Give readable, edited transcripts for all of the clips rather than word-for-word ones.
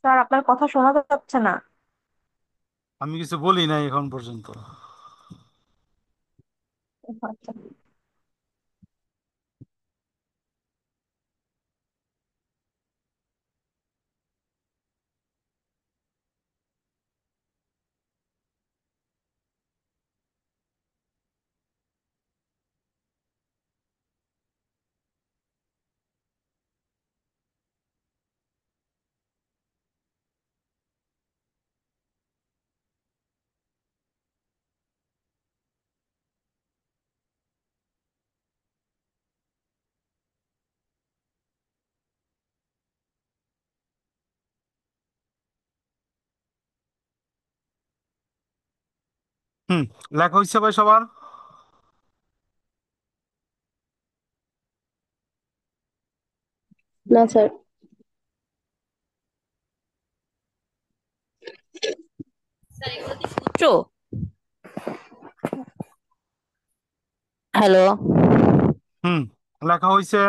Sir, আপনার কথা শোনা যাচ্ছে না। আমি কিছু বলি নাই এখন পর্যন্ত। আচ্ছা। হুম। লেখা হয়েছে ভাই সবার? না স্যার। সূত্র। হ্যালো। হুম। লেখা হয়েছে।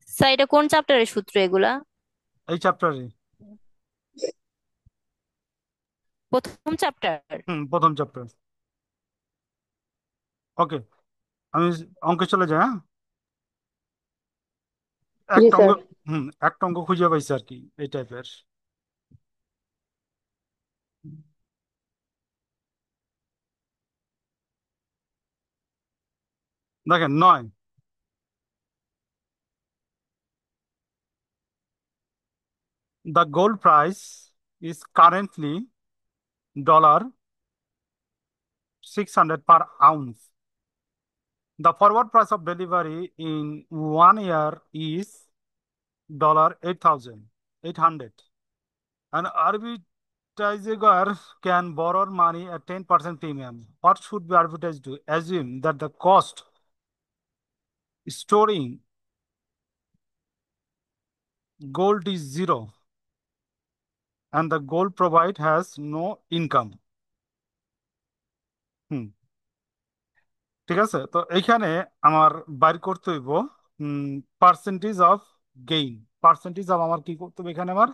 স্যার, এটা কোন চ্যাপ্টারের সূত্র এগুলা? এই চ্যাপ্টারে। প্রথম চ্যাপ্টার? হুম, প্রথম চ্যাপ্টার। ওকে। আমি অঙ্কে চলে যাই, হ্যাঁ। জি একটা অঙ্ক। স্যার। হুম, একটা অঙ্ক খুঁজে পাইছে আর কি, এই টাইপের। দেখেন, 9। The gold price is currently $600 per ounce. The forward price of delivery in 1 year is $8,800. An arbitrager can borrow money at 10% premium. What should be arbitraged to assume that the cost storing gold is zero and the gold provide has no income? হুম। ঠিক আছে, তো এইখানে আমার বাইর করতে হইব percentage of gain. Percentage of আমার কি করতে হবে এখানে, আমার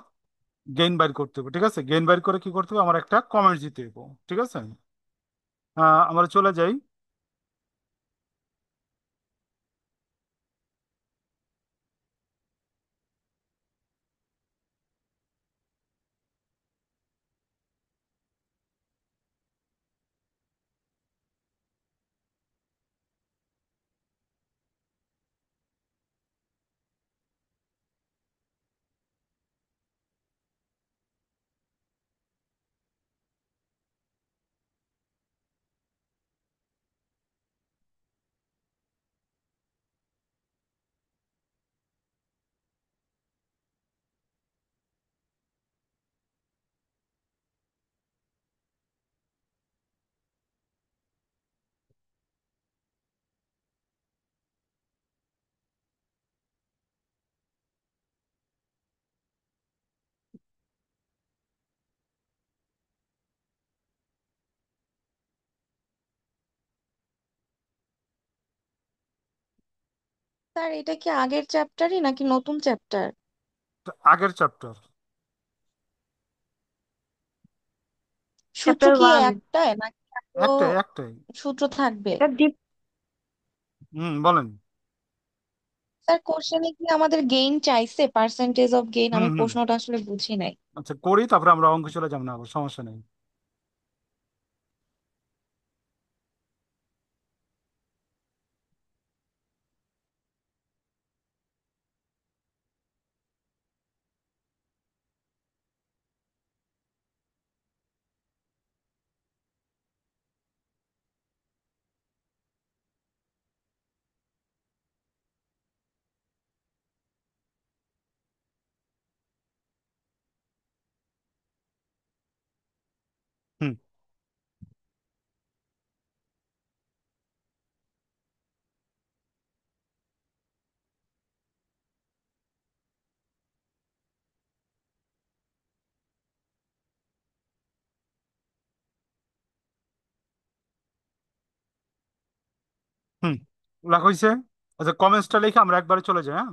গেইন বাইর করতে হবে। ঠিক আছে, গেইন বাইর করে কি করতে হবে, আমার একটা কমেন্ট দিতে হইব। ঠিক আছে। আমরা চলে যাই। স্যার, এটা কি আগের চ্যাপ্টারই নাকি নতুন চ্যাপ্টার? আগের চ্যাপ্টার। সূত্র চ্যাপ্টার কি ওয়ান। একটাই নাকি আরো একটাই একটাই। সূত্র থাকবে? এটা ডিপ। হুম, বলেন। স্যার, কোশ্চেনে কি আমাদের গেইন চাইছে, পার্সেন্টেজ অফ গেইন? হুম আমি হুম। প্রশ্নটা আসলে বুঝি নাই। আচ্ছা, করি, তারপরে আমরা অঙ্ক চলে যাবো, না আবার সমস্যা নেই। লেখা হয়েছে। আচ্ছা, কমেন্টসটা লিখে আমরা একবারে চলে যাই, হ্যাঁ।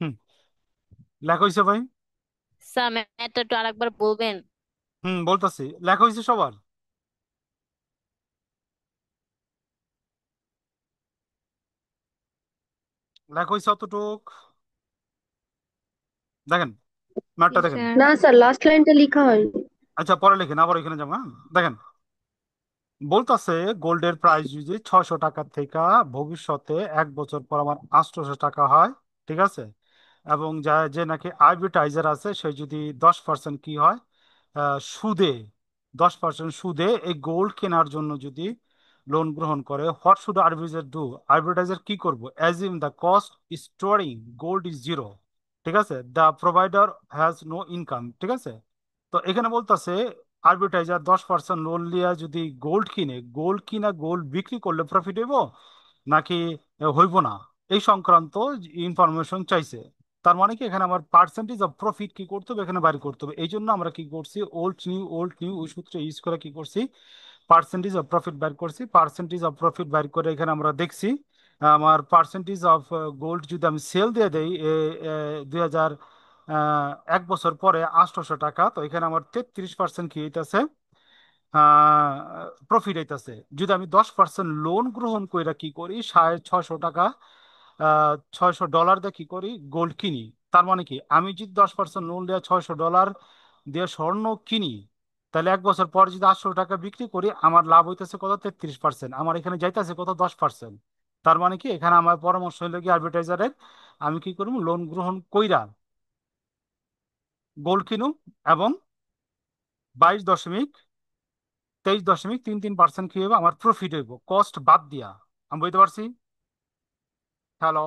হুম, লেখা হয়েছে ভাই। স্যার ম্যাথটা একটু আরেকবার বলবেন? বলতেছি, লেখা হয়েছে সবার। লেখা হয়েছে অতটুক, দেখেন, জি ম্যাটটা দেখেন। স্যার। না স্যার, লাস্ট লাইনটা লেখা হয়নি। আচ্ছা, পরে লিখেন, আবার এখানে যাবো, হ্যাঁ। দেখেন, বলতাছে গোল্ডের প্রাইস যদি 600 টাকা থেকে ভবিষ্যতে 1 বছর পর আমার 800 টাকা হয়, ঠিক আছে। এবং যা যে নাকি আরবিটাইজার আছে সে যদি 10% কি হয়, সুদে, 10% সুদে এই গোল্ড কেনার জন্য যদি লোন গ্রহণ করে, what should arbitrageur do? Arbitrageur কি করবো? Assume the cost storing gold is zero, ঠিক আছে, the provider has no income, ঠিক আছে। তো এখানে বলতাছে আরবিটাইজার 10% লোন লিয়া যদি গোল্ড কিনে, গোল্ড কিনা গোল্ড বিক্রি করলে প্রফিট হইব নাকি হইব না, এই সংক্রান্ত ইনফরমেশন চাইছে। তার মানে কি এখানে আমার পার্সেন্টেজ অফ প্রফিট কি করতে হবে, এখানে বাইর করতে হবে। এই জন্য আমরা কি করছি, ওল্ড নিউ ওই সূত্র ইউজ করে কি করছি, পার্সেন্টেজ অফ প্রফিট বাইর করছি। পার্সেন্টেজ অফ প্রফিট বাইর করে এখানে আমরা দেখছি আমার পার্সেন্টেজ অফ গোল্ড যদি আমি সেল দিয়ে দেই 2000, 1 বছর পরে 800 টাকা, তো এখানে আমার 33% কি হইতেছে, প্রফিট হইতেছে। যদি আমি 10% লোন গ্রহণ করে কি করি, 650 টাকা, $600 দিয়ে কি করি, গোল্ড কিনি। তার মানে কি আমি যদি 10% লোন দিয়ে $600 দিয়ে স্বর্ণ কিনি, তাহলে 1 বছর পর যদি 800 টাকা বিক্রি করি, আমার লাভ হইতেছে কত, 33%। আমার এখানে যাইতেছে কত, 10%। তার মানে কি এখানে আমার পরামর্শ হইলো কি আরবিটাইজারের, আমি কি করবো, লোন গ্রহণ কইরা গোল্ড কিনু এবং 22.23.33% কি হইব, আমার প্রফিট হইব কস্ট বাদ দিয়া। আমি বুঝতে পারছি। হ্যালো।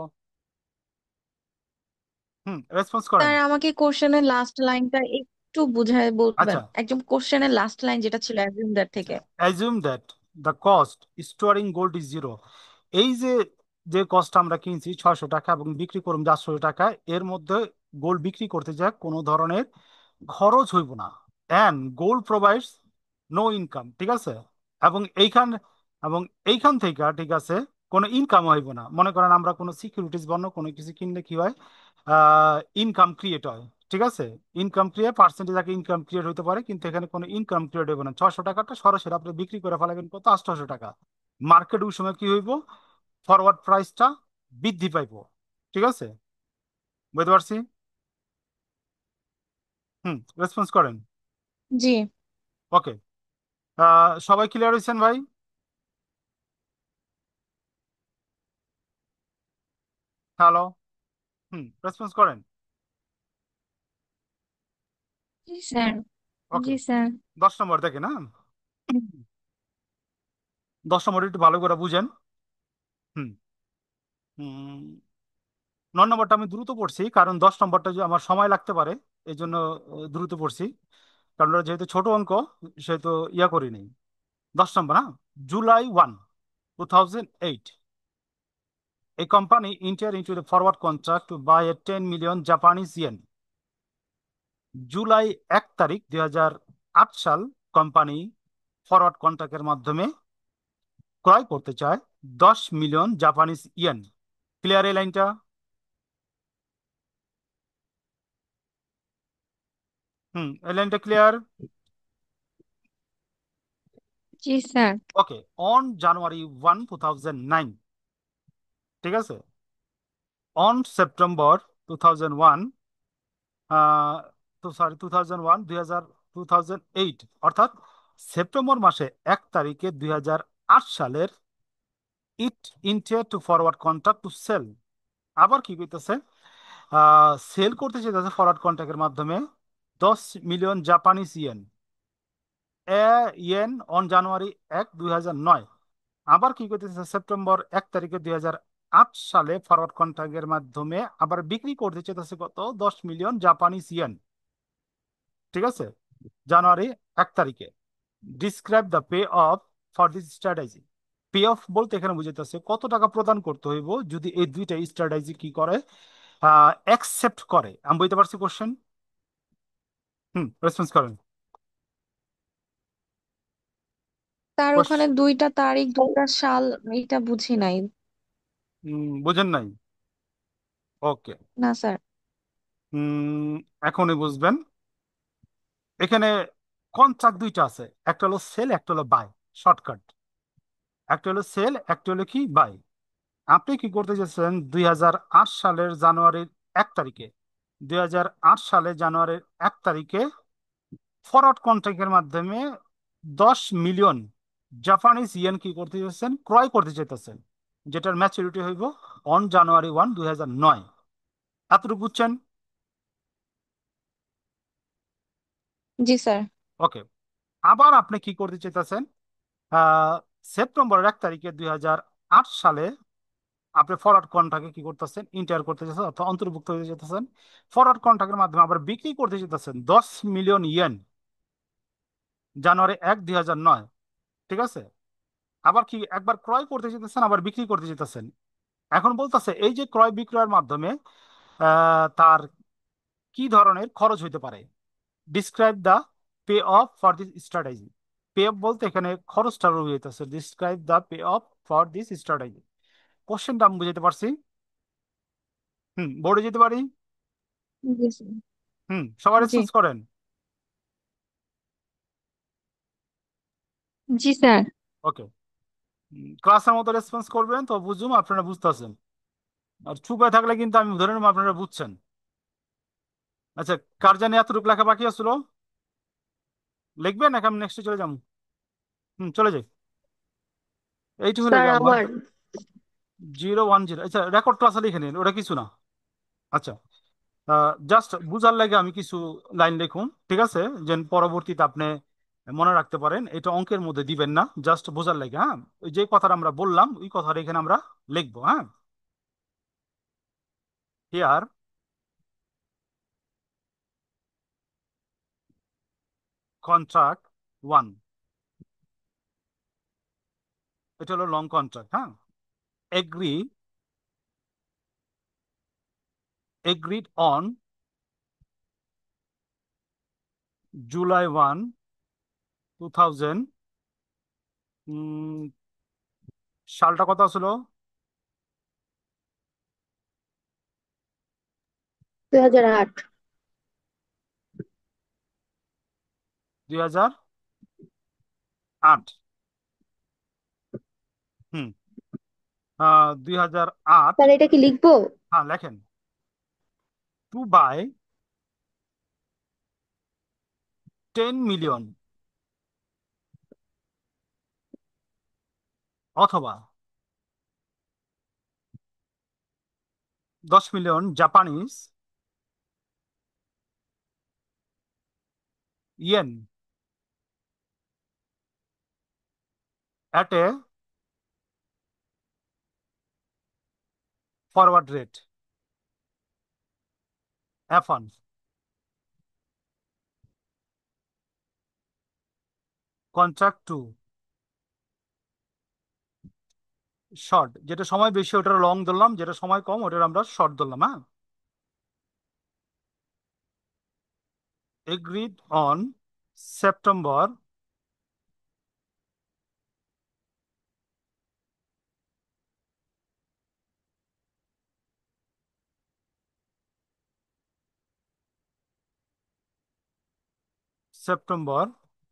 রেসপন্স করেন। স্যার আমাকে কোশ্চেনের লাস্ট লাইনটা একটু বুঝায় বলবেন, আচ্ছা, একদম কোশ্চেনের লাস্ট লাইন যেটা ছিল অ্যাজিউম দ্যাট থেকে। Assume that the cost storing gold is zero. এই যে যে কস্ট আমরা কিনছি 600 টাকা এবং বিক্রি করুন 400 টাকা, এর মধ্যে গোল্ড বিক্রি করতে যা কোনো ধরনের খরচ হইব না। And gold provides no income, ঠিক আছে। এবং এইখান এবং এইখান থেকে, ঠিক আছে, কোনো ইনকাম হইব না। মনে করেন আমরা কোনো সিকিউরিটিজ বন্য কোনো কিছু কিনলে কি হয়, ইনকাম ক্রিয়েট হয়, ঠিক আছে। ইনকাম ক্রিয়েট পার্সেন্টেজ আগে ইনকাম ক্রিয়েট হতে পারে, কিন্তু এখানে কোনো ইনকাম ক্রিয়েট হবে না। 600 টাকাটা সরাসরি আপনি বিক্রি করে ফেলাবেন কত, 800 টাকা। মার্কেট ওই সময় কি হইব, ফরওয়ার্ড প্রাইসটা বৃদ্ধি পাইব, ঠিক আছে। বুঝতে পারছি। রেসপন্স করেন। জি। ওকে, সবাই ক্লিয়ার হয়েছেন ভাই? হ্যালো। রেসপন্স করেন। জি স্যার। ওকে। জি স্যার। 10 নম্বর দেখেন, হ্যাঁ। 10 নম্বর একটু ভালো করে বুঝেন। হুম। হুম, 9 নম্বরটা আমি দ্রুত পড়ছি, কারণ 10 নম্বরটা যে আমার সময় লাগতে পারে, এই জন্য দ্রুত পড়ছি। কারণ ওরা যেহেতু ছোট অঙ্ক, সেহেতু ইয়া করিনি। 10 নম্বর, হ্যাঁ। July 1, 2008, a company entered into a forward contract to buy a 10 million Japanese yen. July 1 তারিখ 2008 সাল, কোম্পানি ফরওয়ার্ড কন্ট্রাক্টের মাধ্যমে ক্রয় করতে চায় 10 মিলিয়ন জাপানিজ ইয়েন। ক্লিয়ার এই লাইনটা? এই লাইনটা clear? G sir. Okay. On January 1, 2009, ঠিক আছে, অন সেপ্টেম্বর 2001, তো সরি 2001, 2008, অর্থাৎ সেপ্টেম্বর মাসে 1 তারিখে 2008 সালের, it intend to forward contract to sell, আবার কি করতেছে, সেল করতে চাইতেছে ফরওয়ার্ড কন্ট্রাক্টের মাধ্যমে 10 million Japanese yen, on January 1, 2009। আবার কি করতেছে, সেপ্টেম্বর 1 তারিখে 2008 সালে ফরওয়ার্ড কন্ট্রাক্টের মাধ্যমে আবার বিক্রি করতে চাইতেছে কত, 10 মিলিয়ন জাপানিজ ইয়েন। ঠিক আছে, January 1 তারিখে। Describe the pay off for this strategy. Pay off বলতে এখানে বুঝাইতেছে কত টাকা প্রদান করতে হইব যদি এই দুইটা স্ট্র্যাটেজি কি করে, অ্যাকসেপ্ট করে। আমি বুঝতে পারছি কোশ্চেন? রেসপন্স করেন। তার ওখানে Question- 2টা তারিখ 2টা সাল, এটা বুঝি নাই। বুঝেন নাই? ওকে। না স্যার। এখনই বুঝবেন। এখানে কন্ট্রাক্ট দুইটা আছে, একটা হলো সেল, একটা হলো বাই। শর্টকাট, একটা হলো সেল, একটা হলো কি বাই। আপনি কি করতে চাচ্ছেন 2008 সালের জানুয়ারির 1 তারিখে, 2008 সালে জানুয়ারির 1 তারিখে ফরওয়ার্ড কন্ট্রাক্টের মাধ্যমে 10 মিলিয়ন জাপানিজ ইয়েন কি করতে চাচ্ছেন, ক্রয় করতে চাইতেছেন, যেটার ম্যাচুরিটি হইব অন January 1, 2009। এতটুকু বুঝছেন? জি স্যার। ওকে। আবার আপনি কি করতে চাইতেছেন, সেপ্টেম্বরের 1 তারিখে 2008 সালে আপনি ফরওয়ার্ড কন্ট্রাক্টে কি করতেছেন, ইন্টার করতে চাচ্ছেন অর্থাৎ অন্তর্ভুক্ত হতে যেতেছেন, ফরওয়ার্ড কন্ট্রাক্টের মাধ্যমে আবার বিক্রি করতে যেতেছেন 10 মিলিয়ন ইয়েন, January 1, 2009। ঠিক আছে, আবার কি একবার ক্রয় করতে যেতেছেন, আবার বিক্রি করতে যেতেছেন। এখন বলতেছে এই যে ক্রয় বিক্রয়ের মাধ্যমে তার কি ধরনের খরচ হইতে পারে। Describe the pay off for this strategy. Pay off বলতে এখানে খরচটা রয়েছে। Describe the pay off for this strategy. কোশ্চেনটা আমি বুঝতে পারছি। বোর্ডে যেতে পারি। জি স্যার। সবাই জি। রেসপন্স করেন। জি স্যার। ওকে। ক্লাসের মতো রেসপন্স করবেন তো বুঝুম আপনারা বুঝতেছেন, আর চুপ হয়ে থাকলে কিন্তু আমি ধরে নেব আপনারা বুঝছেন। আচ্ছা, কার জানি এতটুকু লেখা বাকি আসলো, লিখবেন নাকি আমি নেক্সটে চলে যাবো? চলে যাই। এইটু হলে স্যার গিয়ে আমার আমার 010। আচ্ছা, রেকর্ড ক্লাসে লিখে নিন, ওটা কিছু না। আচ্ছা, জাস্ট বুঝার লাগে আমি কিছু লাইন লিখুন, ঠিক আছে, যেন পরবর্তীতে আপনি মনে রাখতে পারেন। এটা অঙ্কের মধ্যে দিবেন না, জাস্ট বোঝার লাগে, হ্যাঁ। ওই যে কথাটা আমরা বললাম ওই কথাটা এখানে আমরা লিখবো, হ্যাঁ। হিয়ার কন্ট্রাক্ট 1, এটা হলো লং কন্ট্রাক্ট, হ্যাঁ। এগ্রি এগ্রিড অন July 1, 2000, সালটা কত ছিল? 2008। 2008। হুম 2008। স্যার এটা কি লিখবো? হ্যাঁ লেখেন। টু বাই 10 মিলিয়ন, অথবা 10 million Japanese yen at a forward rate. F1. Contract 2. Short, যেটা সময় বেশি ওটার লং ধরলাম, যেটা সময় কম ওটার আমরা শর্ট ধরলাম। হ্যাঁ, agreed on September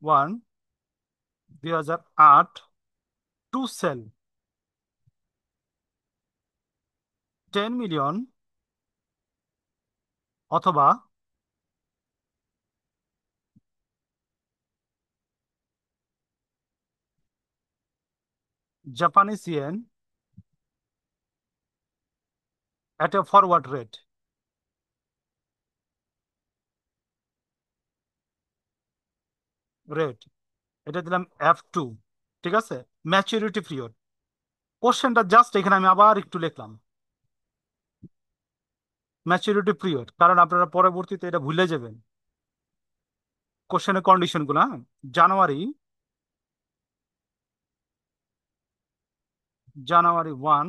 1, 2008 to sell 10 million অথবা Japanese yen at a forward rate. এটা দিলাম F2। ঠিক আছে, ম্যাচুরিটি পিরিয়ড। কোশ্চেনটা জাস্ট এখানে আমি আবার একটু লিখলাম ম্যাচুরিটি পিরিয়ড, কারণ আপনারা পরবর্তীতে এটা ভুলে যাবেন কোশ্চেনের কন্ডিশনগুলো। হ্যাঁ, জানুয়ারি জানুয়ারি 1,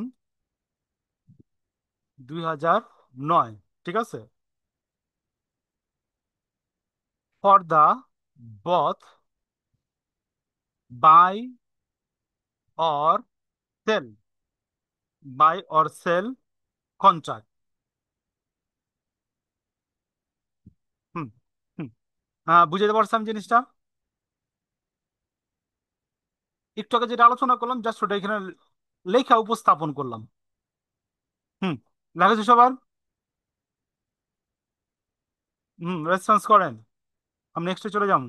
2009। ঠিক আছে, for the both buy or sell contract. হুম হুম বুঝতে পারছেন জিনিসটা? একটু আগে যেটা আলোচনা করলাম জাস্ট ওটা এখানে লেখা উপস্থাপন করলাম। হুম, লেখা সবার? রেসপন্স করেন। আমি নেক্সটে চলে যাম।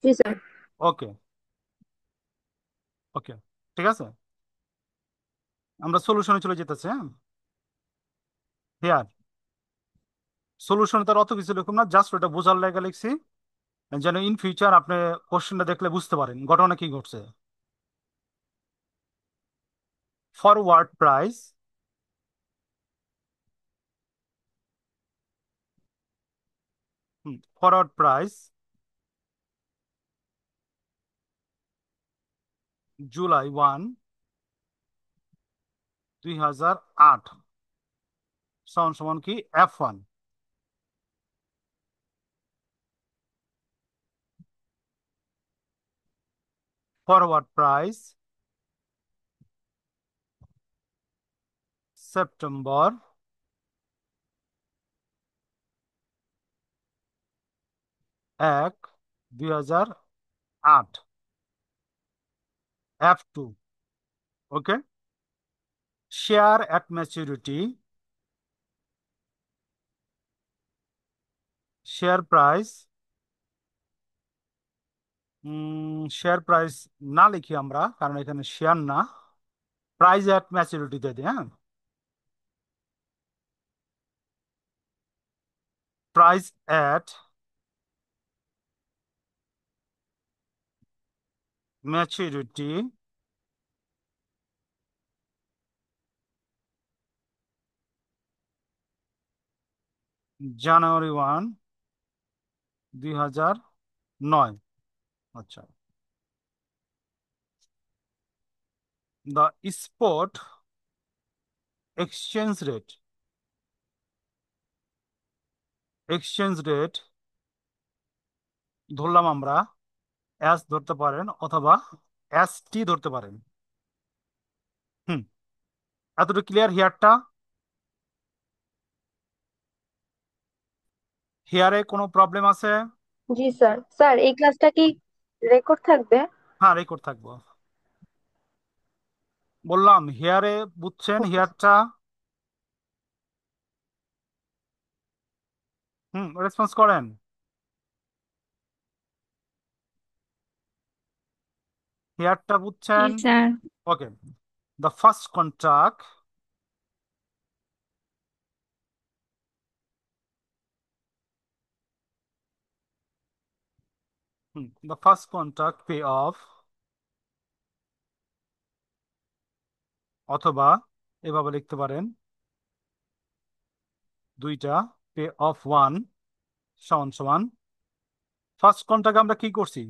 জি স্যার। ওকে ওকে, ঠিক আছে, আমরা সলিউশনে চলে যেতেছি। হ্যাঁ, হিয়ার সলিউশনে তার অত কিছু লিখুন না, জাস্ট ওটা বোঝার লেগে লিখছি, যেন ইন ফিউচার আপনি কোশ্চেনটা দেখলে বুঝতে পারেন ঘটনা কি ঘটছে। Forward price forward price July 1, 2008 সমান সমান কি F1। Forward price September 1, 2008 F2। Okay, share at maturity, share price share price না লিখি আমরা, কারণ এখানে শেয়ার না, প্রাইস অ্যাট ম্যাচুরিটি দিয়ে দিই। হ্যাঁ, প্রাইস অ্যাট ম্যাচুরিটি জানুয়ারি 1, 2009। আচ্ছা, দ্য স্পট এক্সচেঞ্জ রেট ধরলাম আমরা, এস ধরতে পারেন অথবা ST ধরতে পারেন। হুম, এতটুকু ক্লিয়ার? হেয়ারটা, হেয়ারে কোনো প্রবলেম আছে? জি স্যার। স্যার এই ক্লাসটা কি রেকর্ড থাকবে? হ্যাঁ, রেকর্ড থাকবো। বললাম হেয়ারে, বুঝছেন ওকে। হেয়ারটা? রেসপন্স করেন। হেয়ারটা জি বুঝছেন? Sir. Okay, the first contract the first contract pay off, অথবা এভাবে লিখতে পারেন দুইটা পে অফ ওয়ান সমান সমান ফার্স্ট কন্ট্রাক্ট আমরা কি করছি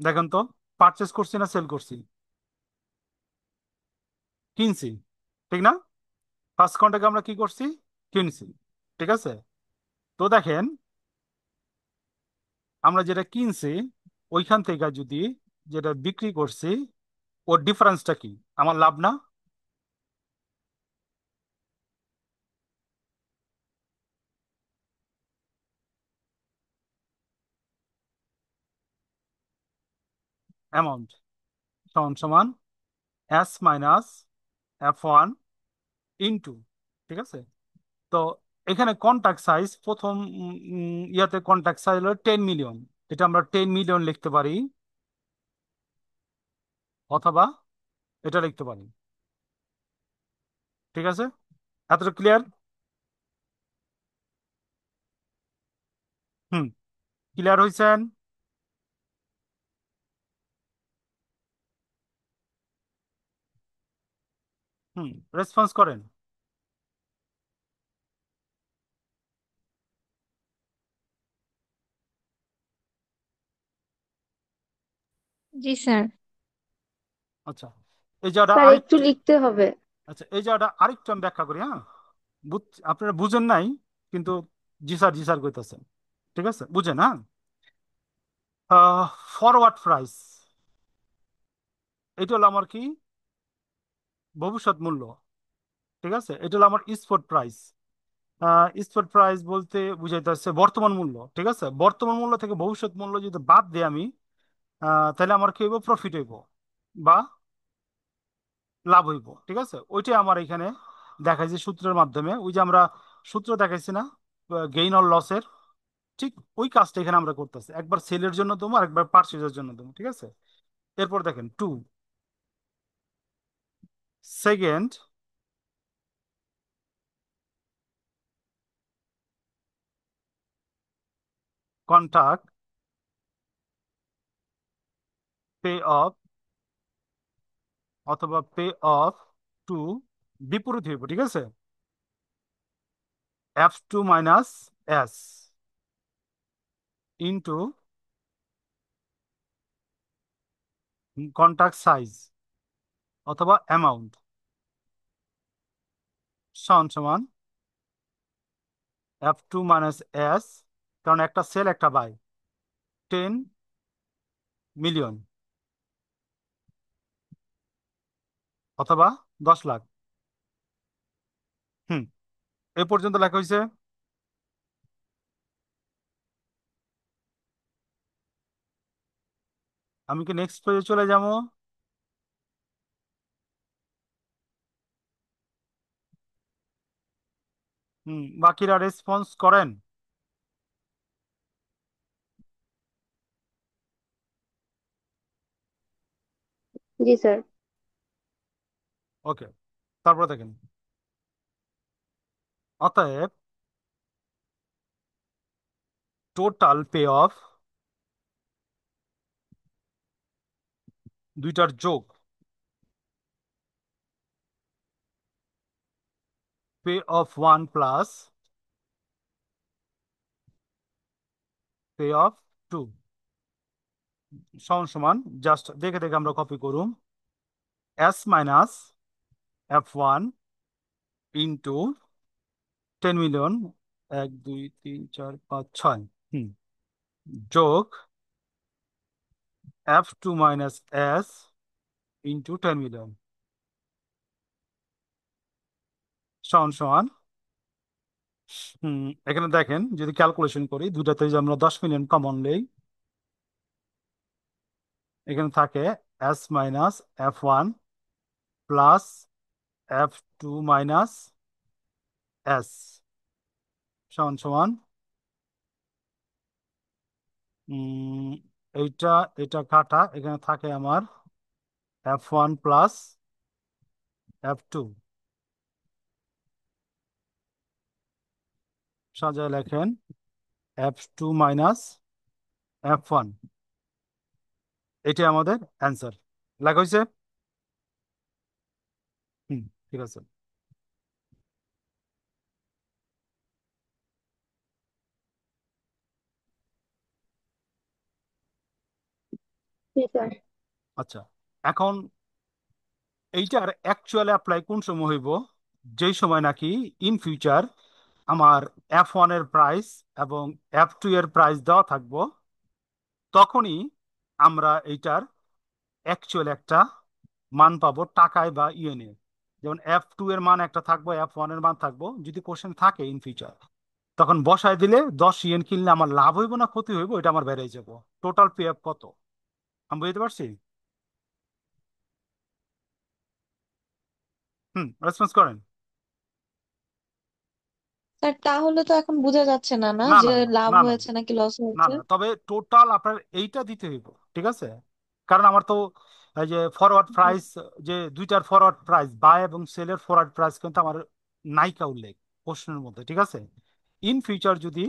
দেখেন তো, পারচেস করছি না সেল করছি? কিনছি, ঠিক না? ফার্স্ট কন্ট্রাক্ট আমরা কি করছি? কিনছি, ঠিক আছে? তো দেখেন, আমরা যেটা কিনছি ওইখান থেকে যদি যেটা বিক্রি করছি, ওর ডিফারেন্সটা কি? আমার লাভ না? অ্যামাউন্ট সমান সমান S minus F one into, ঠিক আছে? তো এখানে কন্ট্রাক্ট সাইজ প্রথম ইয়াতে কন্ট্রাক্ট সাইজ হলো 10 মিলিয়ন। এটা আমরা 10 মিলিয়ন লিখতে পারি, অথবা এটা লিখতে পারি, ঠিক আছে? এতটা ক্লিয়ার? হুম, ক্লিয়ার হয়েছেন? রেসপন্স করেন। জি স্যার। আচ্ছা, এই জায়গাটা স্যার একটু আরেকটু, লিখতে হবে। আচ্ছা এই জায়গাটা আরেকটু আমি ব্যাখ্যা করি, হ্যাঁ? আপনারা বুঝেন নাই, কিন্তু জি স্যার জি স্যার কইতেছেন, ঠিক আছে? বুঝেন, হ্যাঁ? ফরওয়ার্ড প্রাইস, এটা হলো আমার কি? ভবিষ্যৎ মূল্য, ঠিক আছে? এটা হলো আমার স্পট প্রাইস। স্পট প্রাইস বলতে বুঝাইতেছে বর্তমান মূল্য, ঠিক আছে? বর্তমান মূল্য থেকে ভবিষ্যৎ মূল্য যদি বাদ দিই আমি, তাহলে আমার কি হইব? প্রফিট হইব বা লাভ হইব, ঠিক আছে? ওইটাই আমার এখানে দেখাইছি সূত্রের মাধ্যমে। ওই যে আমরা সূত্র দেখাইছি না, গেইন অর লসের, ঠিক ওই কাজটা এখানে আমরা করতেছি। একবার সেলের জন্য দেবো আর একবার পারচেজের জন্য দেবো, ঠিক আছে? এরপর দেখেন two, second contract pay off, অথবা পে অফ টু বিপরীত হইব, ঠিক আছে? F two minus S into contract size অথবা অ্যামাউন্ট সমান সমান এফ টু মাইনাস এস, কারণ একটা সেল একটা বাই, 10 মিলিয়ন অথবা 10 লাখ। হুম, এ পর্যন্ত লেখা হয়েছে। আমি কি নেক্সট পেজে চলে যাবো? বাকিরা রেসপন্স করেন। জি স্যার। ওকে, তারপরে দেখেন, অতএব টোটাল পে অফ, দুইটার যোগ, pay off one plus pay off two সমান সমান, জাস্ট দেখে দেখে আমরা কপি করুম, S minus F one into 10 million, 1 2 3 4 5 6, যোগ F two minus S into 10 million সমান সমান, এখানে দেখেন যদি ক্যালকুলেশন করি দুটাতে যদি আমরা 10 মিলিয়ন কমন নেই, এখানে থাকে S minus F one plus F two minus S সমান সমান, উম, এইটা এটা কাটা, এখানে থাকে আমার এফ ওয়ান প্লাস F2 সাজায় লেখেন F2 মাইনাস F1, এটি আমাদের অ্যান্সার। লেখা হয়েছে? হুম, ঠিক আছে। জি স্যার। আচ্ছা, এখন এইটার অ্যাকচুয়ালি অ্যাপ্লাই কোন সময় হইব? যেই সময় নাকি ইন ফিউচার আমার F1 এর প্রাইস এবং F2 এর প্রাইস দেওয়া থাকবো, তখনই আমরা এইটার অ্যাকচুয়াল একটা মান পাবো টাকায় বা ইয়েনে। যেমন F2 এর মান একটা থাকবো, F1 এর মান থাকবো, যদি কোশ্চেন থাকে ইন ফিউচার, তখন বসায় দিলে 10 ইয়েন কিনলে আমার লাভ হইব না ক্ষতি হইব, এটা আমার বেড়ে যাব। টোটাল পে অফ কত, আমি বুঝতে পারছি? রেসপন্স করেন। স্যার তাহলে তো এখন বোঝা যাচ্ছে না না না যে না লাভ না না হয়েছে নাকি লস না হয়েছে। না, তবে টোটাল আপনার এইটা দিতে হইব, ঠিক আছে? কারণ আমার তো এই যে ফরওয়ার্ড প্রাইস, যে দুইটার ফরওয়ার্ড প্রাইস বাই এবং সেলের ফরওয়ার্ড প্রাইস কিন্তু আমার নাইকা উল্লেখ প্রশ্নের মধ্যে, ঠিক আছে? ইন ফিউচার যদি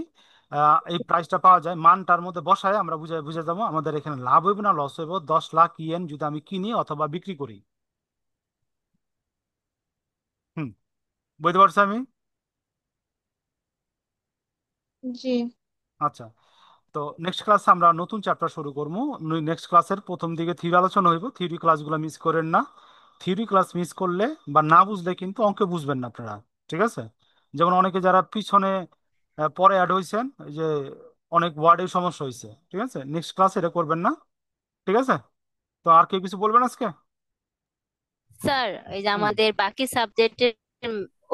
এই প্রাইসটা পাওয়া যায়, মানটার মধ্যে বসায় আমরা বুঝে বুঝে যাবো আমাদের এখানে লাভ হইব না লস হইব, 10 লাখ ইয়েন যদি আমি কিনি অথবা বিক্রি করি। হুম, বুঝতে পারছি আমি। জি। আচ্ছা, তো নেক্সট ক্লাসে আমরা নতুন চ্যাপ্টার শুরু করবো। নেক্সট ক্লাসের প্রথম দিকে থিওরি আলোচনা হইব, থিওরি ক্লাসগুলো মিস করেন না। থিওরি ক্লাস মিস করলে বা না বুঝলে কিন্তু অঙ্কে বুঝবেন না আপনারা, ঠিক আছে? যেমন অনেকে যারা পিছনে পরে অ্যাড হয়েছেন, এই যে অনেক ওয়ার্ডে সমস্যা হয়েছে, ঠিক আছে? নেক্সট ক্লাসে এটা করবেন না, ঠিক আছে? তো আর কেউ কিছু বলবেন আজকে? স্যার এই যে হুম। আমাদের বাকি সাবজেক্টের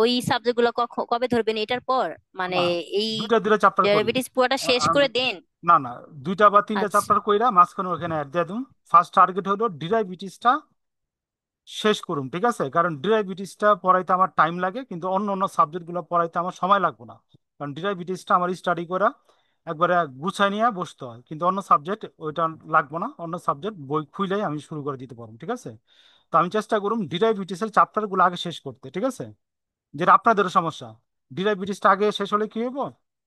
ওই সাবজেক্ট গুলো কবে ধরবেন এটার পর, মানে না, এই দুইটা দুইটা চ্যাপ্টার করি। ডায়াবেটিস পুরোটা শেষ করে দেন? না না, দুইটা বা তিনটা আচ্ছা। চ্যাপ্টার কইরা মাঝখানে ওখানে অ্যাড দিয়ে দিন। ফার্স্ট টার্গেট হলো ডিরাইবিটিসটা শেষ করুন, ঠিক আছে? কারণ ডিরাইবিটিসটা পড়াইতে আমার টাইম লাগে, কিন্তু অন্য অন্য সাবজেক্টগুলো পড়াইতে আমার সময় লাগবে না। কারণ ডিরাইবিটিসটা আমার স্টাডি করা একবারে গুছাই নিয়ে বসতে হয়, কিন্তু অন্য সাবজেক্ট ওইটা লাগবে না। অন্য সাবজেক্ট বই খুইলেই আমি শুরু করে দিতে পারবো, ঠিক আছে? তো আমি চেষ্টা করুন ডিরাইবিটিসের চ্যাপ্টারগুলো আগে শেষ করতে, ঠিক আছে? যেটা আপনাদেরও সমস্যা, ডিরাইবিটিসটা আগে শেষ হলে কি হইব,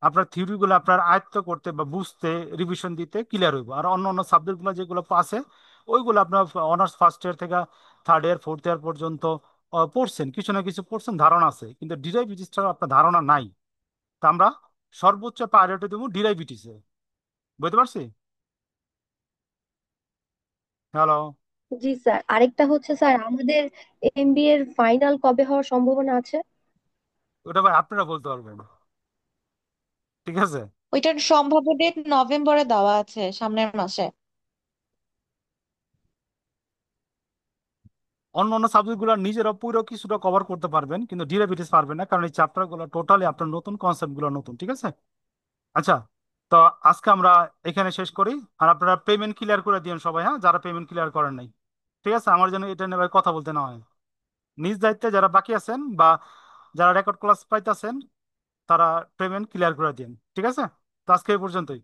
আপনার থিওরিগুলো আপনার আয়ত্ত করতে বা বুঝতে, রিভিশন দিতে ক্লিয়ার হইব। আর অন্য অন্য সাবজেক্টগুলো যেগুলো আছে ওইগুলো আপনার অনার্স ফার্স্ট ইয়ার থেকে থার্ড ইয়ার ফোর্থ ইয়ার পর্যন্ত পড়ছেন, কিছু না কিছু পড়ছেন, ধারণা আছে, কিন্তু ডিরাইবিটিসটার আপনার ধারণা নাই। তা আমরা সর্বোচ্চ প্রায়োরিটি দেবো ডিরাইবিটিসে। বুঝতে পারছি? হ্যালো? জি স্যার, আরেকটা হচ্ছে স্যার, আমাদের এমবিএ এর ফাইনাল কবে হওয়ার সম্ভাবনা আছে? ওটা ভাই আপনারা বলতে পারবেন, ঠিক আছে? ওইটার সম্ভাব্য ডেট নভেম্বরে দেওয়া আছে, সামনের মাসে। অন্য অন্য সাবজেক্টগুলো নিজেরা পুরো কিছুটা কভার করতে পারবেন, কিন্তু ডিরাইভেটিভস পারবেন না, কারণ এই চ্যাপ্টারগুলো টোটালি আপনার নতুন, কনসেপ্টগুলো নতুন, ঠিক আছে? আচ্ছা, তো আজকে আমরা এখানে শেষ করি। আর আপনারা পেমেন্ট ক্লিয়ার করে দিন সবাই, হ্যাঁ, যারা পেমেন্ট ক্লিয়ার করেন নাই, ঠিক আছে? আমার জন্য এটা নিয়ে ভাই কথা বলতে না হয়। নিজ দায়িত্বে যারা বাকি আছেন বা যারা রেকর্ড ক্লাস পাইতেছেন, তারা পেমেন্ট ক্লিয়ার করে দিন, ঠিক আছে? তো আজকে এই পর্যন্তই।